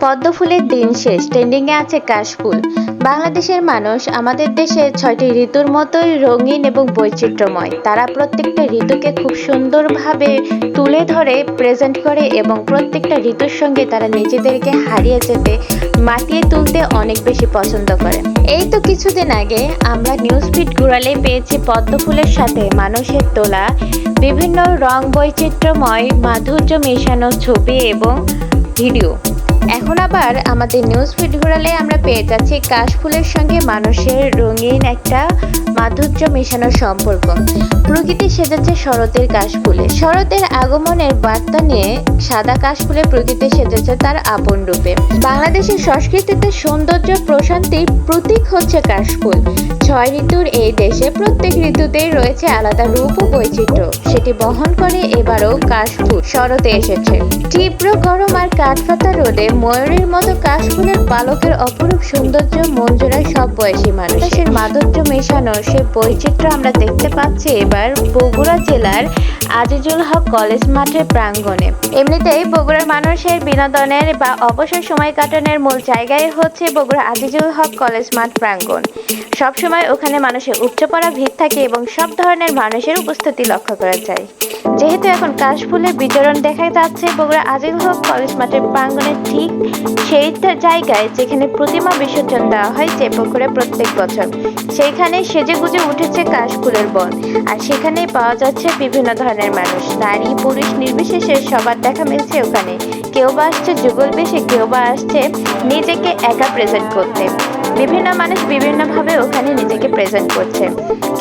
পদ্ম ফুলের দিন শেষ, ট্রেন্ডিংয়ে আছে কাশফুল। বাংলাদেশের মানুষ আমাদের দেশের ৬টি ঋতুর মতোই রঙিন এবং বৈচিত্র্যময়। তারা প্রত্যেকটা ঋতুকে খুব সুন্দরভাবে তুলে ধরে প্রেজেন্ট করে এবং প্রত্যেকটা ঋতুর সঙ্গে তারা নিজেদেরকে হারিয়ে যেতে, মাতিয়ে তুলতে অনেক বেশি পছন্দ করে। এই তো কিছুদিন আগে আমরা নিউজ ফিড ঘুরালে পেয়েছি পদ্ম ফুলের সাথে মানুষের তোলা বিভিন্ন রং বৈচিত্র্যময় মাধুর্য মেশানো ছবি এবং ভিডিও। এখন আবার আমাদের নিউজ ফিড ঘোরালে আমরা পেয়ে যাচ্ছি কাশফুলের সঙ্গে মানুষের রঙিন একটা মাধুর্য মেশানো সম্পর্ক। প্রকৃতি সেজেছে শরতের কাশফুলে। শরতের আগমনের বার্তা নিয়ে সাদা কাশফুলে প্রকৃতি সেজেছে তার আপন রূপে। বাংলাদেশের সংস্কৃতিতে সৌন্দর্য প্রশান্তির প্রতীক হচ্ছে কাশফুল। ৬ ঋতুর এই দেশে প্রত্যেক ঋতুতেই রয়েছে আলাদা রূপ ও বৈচিত্র্য, সেটি বহন করে এবারও কাশফুল শরতে এসেছে। তীব্র গরম আর কাঠফাটা রোদে ময়ূরের মতো কাশফুলের পালকের অপরূপ সৌন্দর্য মন জোড়ায় সব বয়সী মানুষের মাধুর্য মেশানো সে বৈচিত্র্য আমরা দেখতে পাচ্ছি এবার বগুড়া জেলার আজিজুল হক কলেজ মাঠের প্রাঙ্গণে। এমনিতেই বগুড়ার মানুষের বিনোদনের বা অবসর সময় কাটানোর মূল জায়গায় হচ্ছে বগুড়া আজিজুল হক কলেজ মাঠ প্রাঙ্গণ। সবসময় ওখানে মানুষের উপচে পড়া ভিড় থাকে এবং সব ধরনের মানুষের উপস্থিতি লক্ষ্য করা যায়। যেহেতু এখন কাশফুলের বিচরণ দেখা যাচ্ছে বগুড়া আজিজুল হক কলেজ মাঠের প্রাঙ্গণে, ঠিক সেই জায়গায় যেখানে প্রতিমা বিসর্জন দেওয়া হয় যে পুকুরে প্রত্যেক বছর, সেইখানে সেজে গুজে উঠেছে কাশফুলের বন। আর সেখানেই পাওয়া যাচ্ছে বিভিন্ন ধরনের মানুষ, নারী পুরুষ নির্বিশেষে সবার দেখা মিলছে ওখানে। কেউ বা আসছে যুগল বেশে, কেউ বা আসছে নিজেকে একা প্রেজেন্ট করতে। বিভিন্ন মানুষ বিভিন্নভাবে ওখানে নিজেকে প্রেজেন্ট করছে।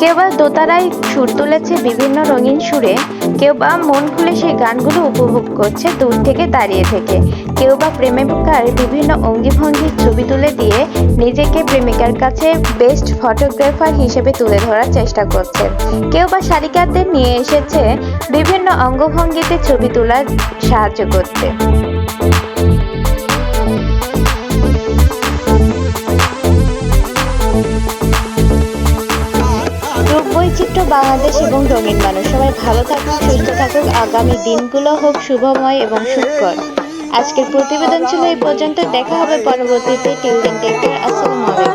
কেউ বা দোতারায় সুর তুলেছে বিভিন্ন রঙিন সুরে, কেউ বা মন খুলে সেই গানগুলো উপভোগ করছে দূর থেকে দাঁড়িয়ে থেকে। কেউ বা প্রেমিকার বিভিন্ন অঙ্গিভঙ্গির ছবি তুলে দিয়ে নিজেকে প্রেমিকার কাছে বেস্ট ফটোগ্রাফার হিসেবে তুলে ধরার চেষ্টা করছে। কেউ বা শালিকাদের নিয়ে এসেছে বিভিন্ন অঙ্গভঙ্গিতে ছবি তোলার সাহায্য করতে। বৈচিত্র্য বাংলাদেশ এবং রঙিন মানুষ সবাই ভালো থাকুক, সুস্থ থাকুক, আগামী দিনগুলো হোক শুভময় এবং সুখকর। আজকের প্রতিবেদন ছিল এই পর্যন্ত, দেখা হবে পরবর্তীতে। টিল দেন টেক কেয়ার, আসসালামু আলাইকুম।